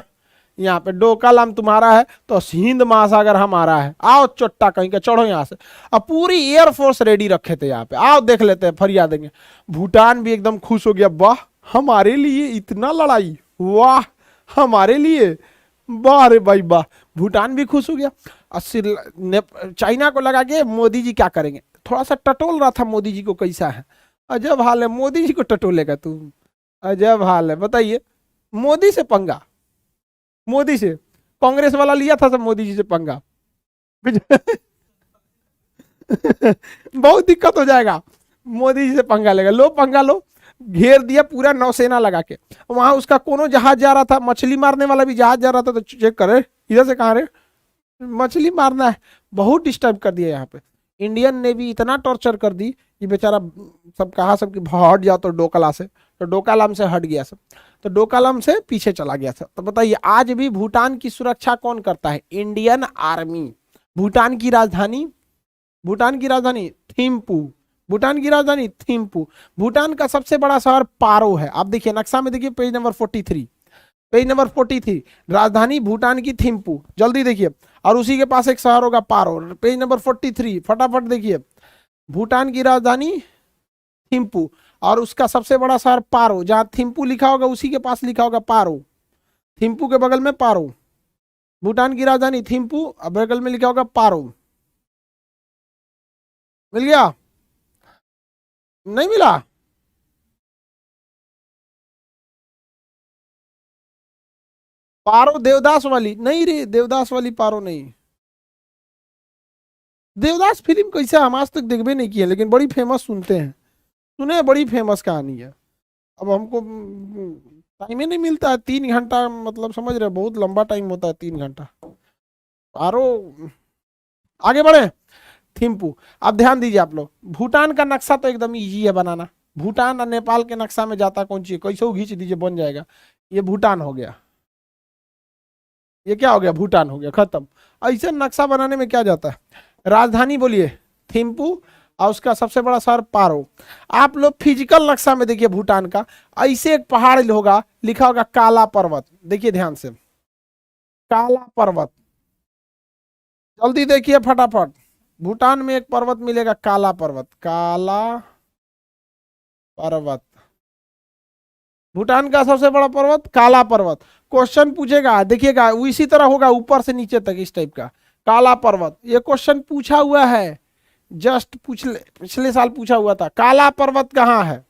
यहाँ पे डोकालाम तुम्हारा है तो हिंद महासागर हमारा है, आओ चोट्टा कहीं का चढ़ो यहाँ से। अब पूरी एयरफोर्स रेडी रखे थे यहाँ पे, आओ देख लेते हैं, फरियाद देंगे। भूटान भी एकदम खुश हो गया, वाह हमारे लिए इतना लड़ाई, वाह हमारे लिए, वाह रे भाई वाह। भूटान भी खुश हो गया। चाइना को लगा कि मोदी जी क्या करेंगे, थोड़ा सा टटोल रहा था मोदी जी को, कैसा है, अजब हाल है, मोदी जी को टटोलेगा तू, अजब हाल है। बताइए मोदी से पंगा, मोदी से कांग्रेस वाला लिया था सब मोदी जी से पंगा। बहुत दिक्कत हो जाएगा, मोदी जी से पंगा लेगा। लो पंगा लो, घेर दिया पूरा नौसेना लगा के। वहां उसका कोनो जहाज जा रहा था, मछली मारने वाला भी जहाज जा रहा था, तो चेक करे इधर से कहाँ रे मछली मारना है। बहुत डिस्टर्ब कर दिया यहाँ पे। इंडियन नेवी इतना टॉर्चर कर दी कि बेचारा सब कहा सब कि हट जाओ, तो डोकाला से, तो डोकालाम से हट गया सब, तो डोकालाम से पीछे चला गया था। तो बताइए आज भी भूटान की सुरक्षा कौन करता है? Indian army. भूटान की राजधानी, भूटान की राजधानी थिम्पू, भूटान की राजधानी थिम्पू। भूटान का सबसे बड़ा शहर पारो है। आप देखिए नक्शा में, देखिए पेज नंबर 43, पेज नंबर 43, राजधानी भूटान की थिम्पू, जल्दी देखिए। और उसी के पास एक शहर होगा पारो, पेज नंबर 43, फटाफट देखिए। भूटान की राजधानी थिम्पू। और उसका सबसे बड़ा शहर पारो, जहां थिम्पू लिखा होगा उसी के पास लिखा होगा पारो, थिम्पू के बगल में पारो। भूटान की राजधानी थिम्पू, और बगल में लिखा होगा पारो। मिल गया? नहीं मिला? पारो देवदास वाली नहीं रे, देवदास वाली पारो नहीं। देवदास फिल्म कैसे हम आज तक देखबे नहीं किए, लेकिन बड़ी फेमस सुनते हैं, सुने हैं, बड़ी फेमस कहानी है। अब हमको टाइम ही नहीं मिलता है, 3 घंटा, मतलब समझ रहे, बहुत लंबा टाइम होता है 3 घंटा। पारो। आगे बढ़े। थिम्पू। अब ध्यान दीजिए आप लोग, भूटान का नक्शा तो एकदम इजी है बनाना। भूटान और नेपाल के नक्शा में जाता कौन चीज, कैसे खींच दीजिए बन जाएगा। ये भूटान हो गया, ये क्या हो गया, भूटान हो गया, खत्म। ऐसे नक्शा बनाने में क्या जाता है? राजधानी बोलिए थिम्पू, और उसका सबसे बड़ा शहर पारो। आप लोग फिजिकल नक्शा में देखिए भूटान का, ऐसे एक पहाड़ होगा, लिखा होगा काला पर्वत, देखिए ध्यान से, काला पर्वत। जल्दी देखिए फटाफट, भूटान में एक पर्वत मिलेगा काला पर्वत, काला पर्वत। भूटान का सबसे बड़ा पर्वत काला पर्वत। क्वेश्चन पूछेगा, देखिएगा इसी तरह होगा ऊपर से नीचे तक, इस टाइप का काला पर्वत। ये क्वेश्चन पूछा हुआ है, जस्ट पिछले साल पूछा हुआ था। काला पर्वत कहाँ है?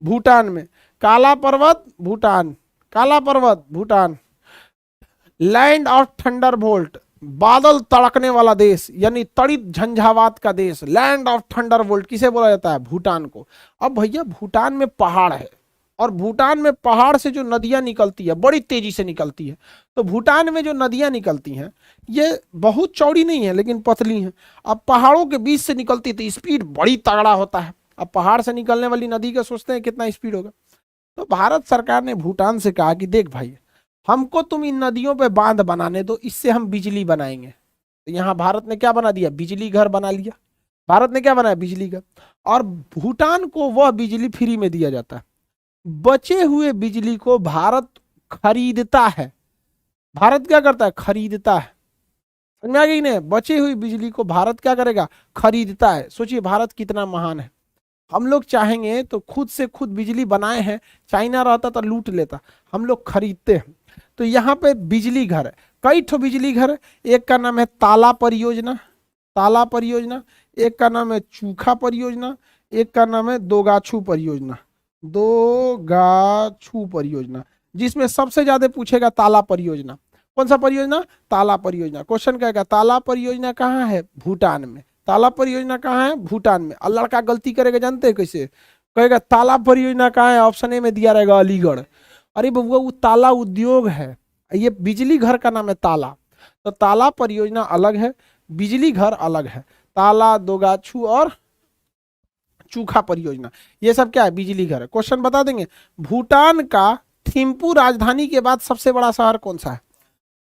भूटान में। काला पर्वत भूटान, काला पर्वत Bhutan. Land of thunder bolt, बादल तड़कने वाला देश, यानी तड़ित झंझावात का देश। लैंड ऑफ थंडर बोल्ट किसे बोला जाता है? भूटान को। अब भैया भूटान में पहाड़ है, और भूटान में पहाड़ से जो नदियां निकलती है बड़ी तेजी से निकलती है। तो भूटान में जो नदियां निकलती हैं ये बहुत चौड़ी नहीं है लेकिन पतली हैं। अब पहाड़ों के बीच से निकलती तो स्पीड बड़ी तगड़ा होता है। अब पहाड़ से निकलने वाली नदी का सोचते हैं कितना स्पीड होगा। तो भारत सरकार ने भूटान से कहा कि देख भाई, हमको तुम इन नदियों पे बांध बनाने दो, इससे हम बिजली बनाएंगे। तो यहाँ भारत ने क्या बना दिया? बिजली घर बना लिया। भारत ने क्या बनाया? बिजली घर। और भूटान को वह बिजली फ्री में दिया जाता है। बचे हुए बिजली को भारत खरीदता है। भारत क्या करता है? खरीदता है। समझ में आ गई नहीं? बची हुई बिजली को भारत क्या करेगा? खरीदता है। सोचिए भारत कितना महान है। हम लोग चाहेंगे तो खुद से खुद बिजली बनाए हैं, चाइना रहता तो लूट लेता, हम लोग खरीदते हैं। तो यहाँ पे बिजली घर है, कई ठो बिजली घर है। एक का नाम है ताला परियोजना, ताला परियोजना। एक का नाम है चूखा परियोजना। एक का नाम है दोगाछू परियोजना, दोगाछू परियोजना। जिसमें सबसे ज्यादा पूछेगा ताला परियोजना। कौन सा परियोजना? ताला परियोजना। क्वेश्चन कहेगा ताला परियोजना कहाँ है? भूटान में। ताला परियोजना कहाँ है? भूटान में। और लड़का गलती करेगा जानते हैं कैसे? कहेगा ताला परियोजना कहाँ है, ऑप्शन ए में दिया रहेगा अलीगढ़। अरे बबुआ वो ताला उद्योग है, ये बिजली घर का नाम है ताला। तो ताला परियोजना अलग है, बिजली घर अलग है। ताला, दोगाछू और चूखा परियोजना, ये सब क्या है? बिजली घर है। क्वेश्चन बता देंगे। भूटान का थिम्पू राजधानी के बाद सबसे बड़ा शहर कौन सा है?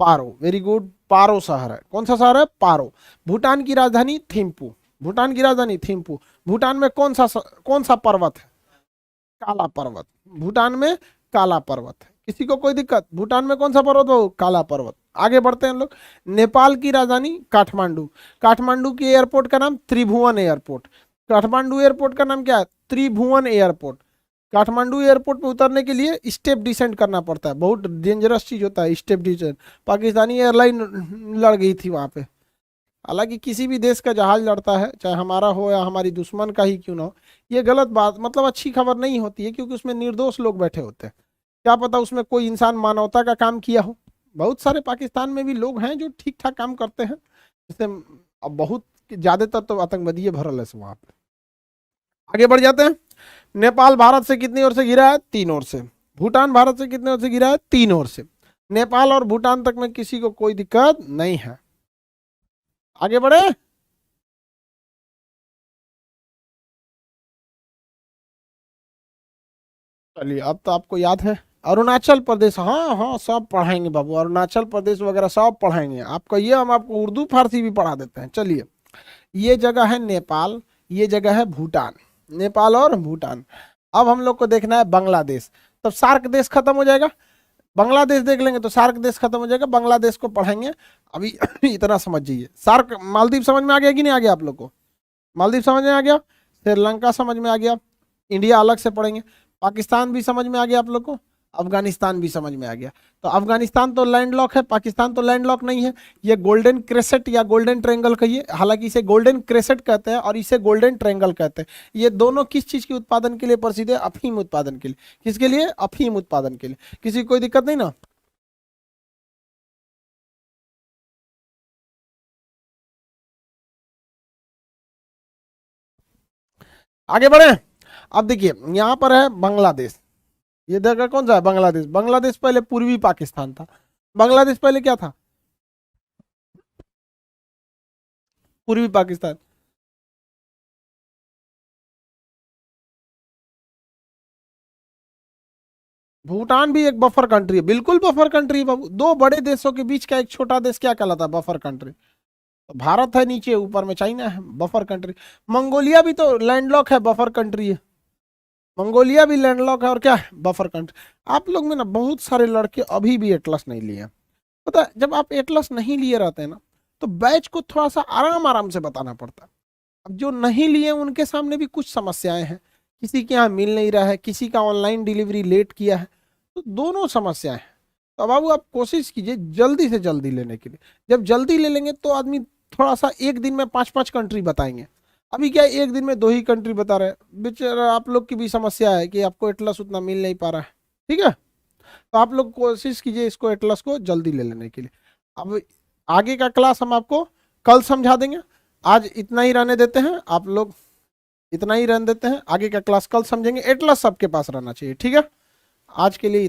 पारो। वेरी गुड, पारो शहर है। कौन सा शहर है? पारो। भूटान की राजधानी थिम्पू, भूटान की राजधानी थिम्पू। भूटान में कौन सा पर्वत है? काला पर्वत। भूटान में काला पर्वत है। किसी को कोई दिक्कत? भूटान में कौन सा पर्वत हो? काला पर्वत। आगे बढ़ते हैं लोग। नेपाल की राजधानी काठमांडू। काठमांडू की एयरपोर्ट का नाम त्रिभुवन एयरपोर्ट। काठमांडू एयरपोर्ट का नाम क्या है? त्रिभुवन एयरपोर्ट। काठमांडू एयरपोर्ट पे उतरने के लिए स्टेप डिसेंट करना पड़ता है, बहुत डेंजरस चीज होता है स्टेप डिसेंट। पाकिस्तानी एयरलाइन लड़ गई थी वहां पे। हालांकि किसी भी देश का जहाज लड़ता है, चाहे हमारा हो या हमारी दुश्मन का ही क्यों ना हो, ये गलत बात, मतलब अच्छी खबर नहीं होती है, क्योंकि उसमें निर्दोष लोग बैठे होते हैं। क्या पता उसमें कोई इंसान मानवता का काम किया हो। बहुत सारे पाकिस्तान में भी लोग हैं जो ठीक ठाक काम करते हैं, जैसे अब बहुत ज्यादातर तो आतंकवादी भरल है वहां पे। आगे बढ़ जाते हैं। नेपाल भारत से कितनी ओर से घिरा है? 3 ओर से। भूटान भारत से कितने ओर से घिरा है? 3 ओर से। नेपाल और भूटान तक में किसी को कोई दिक्कत नहीं है। आगे बढ़े। चलिए अब तो आपको याद है अरुणाचल प्रदेश। हाँ हाँ सब पढ़ाएंगे बाबू, अरुणाचल प्रदेश वगैरह सब पढ़ाएंगे आपको। ये हम आपको उर्दू फारसी भी पढ़ा देते हैं। चलिए, ये जगह है नेपाल, ये जगह है भूटान। नेपाल और भूटान। अब हम लोग को देखना है बांग्लादेश। तब सार्क देश खत्म हो जाएगा, बांग्लादेश देख लेंगे तो सार्क देश खत्म हो जाएगा। बांग्लादेश को पढ़ेंगे अभी। इतना समझ जाइए। सार्क, मालदीव समझ में आ गया कि नहीं आ गया आप लोग को? मालदीव समझ में आ गया। श्रीलंका समझ में आ गया, इंडिया अलग से पढ़ेंगे, पाकिस्तान भी समझ में आ गया आप लोग को, अफगानिस्तान भी समझ में आ गया। तो अफगानिस्तान तो लैंडलॉक है, पाकिस्तान तो लैंडलॉक नहीं है। ये गोल्डन क्रेसेट या गोल्डन ट्रायंगल कहिए, हालांकि इसे गोल्डन क्रेसेट कहते हैं और इसे गोल्डन ट्रायंगल कहते हैं। ये दोनों किस चीज के उत्पादन के लिए प्रसिद्ध है? अफीम उत्पादन के लिए। किसके लिए? अफीम उत्पादन के लिए। किसी को कोई दिक्कत नहीं ना? आगे बढ़े। अब देखिए यहाँ पर है बांग्लादेश, ये जगह कौन सा है? बांग्लादेश। बांग्लादेश पहले पूर्वी पाकिस्तान था। बांग्लादेश पहले क्या था? पूर्वी पाकिस्तान। भूटान भी एक बफर कंट्री है, बिल्कुल बफर कंट्री है बाबू। दो बड़े देशों के बीच का एक छोटा देश क्या कहलाता है? Buffer country. तो भारत है नीचे, ऊपर में चाइना है, बफर कंट्री। मंगोलिया भी तो लैंडलॉक है, बफर कंट्री है। मंगोलिया भी लैंडलॉक है और क्या है? Buffer country. आप लोग में ना बहुत सारे लड़के अभी भी एटलस नहीं लिए हैं। पता है, जब आप एटलस नहीं लिए रहते हैं ना, तो बैच को थोड़ा सा आराम आराम से बताना पड़ता है। अब जो नहीं लिए उनके सामने भी कुछ समस्याएं हैं, किसी के यहाँ मिल नहीं रहा है, किसी का ऑनलाइन डिलीवरी लेट किया है, तो दोनों समस्याएं हैं। तो बाबू आप कोशिश कीजिए जल्दी से जल्दी लेने के लिए। जब जल्दी ले लेंगे तो आदमी थोड़ा सा एक दिन में 5-5 कंट्री बताएंगे। अभी क्या एक दिन में 2 ही कंट्री बता रहे हैं। बेचारा आप लोग की भी समस्या है कि आपको एटलस उतना मिल नहीं पा रहा है, ठीक है। तो आप लोग कोशिश कीजिए इसको एटलस को जल्दी ले लेने के लिए। अब आगे का क्लास हम आपको कल समझा देंगे, आज इतना ही रहने देते हैं आप लोग, इतना ही रहने देते हैं। आगे का क्लास कल समझेंगे। एटलस सबके पास रहना चाहिए, ठीक है। आज के लिए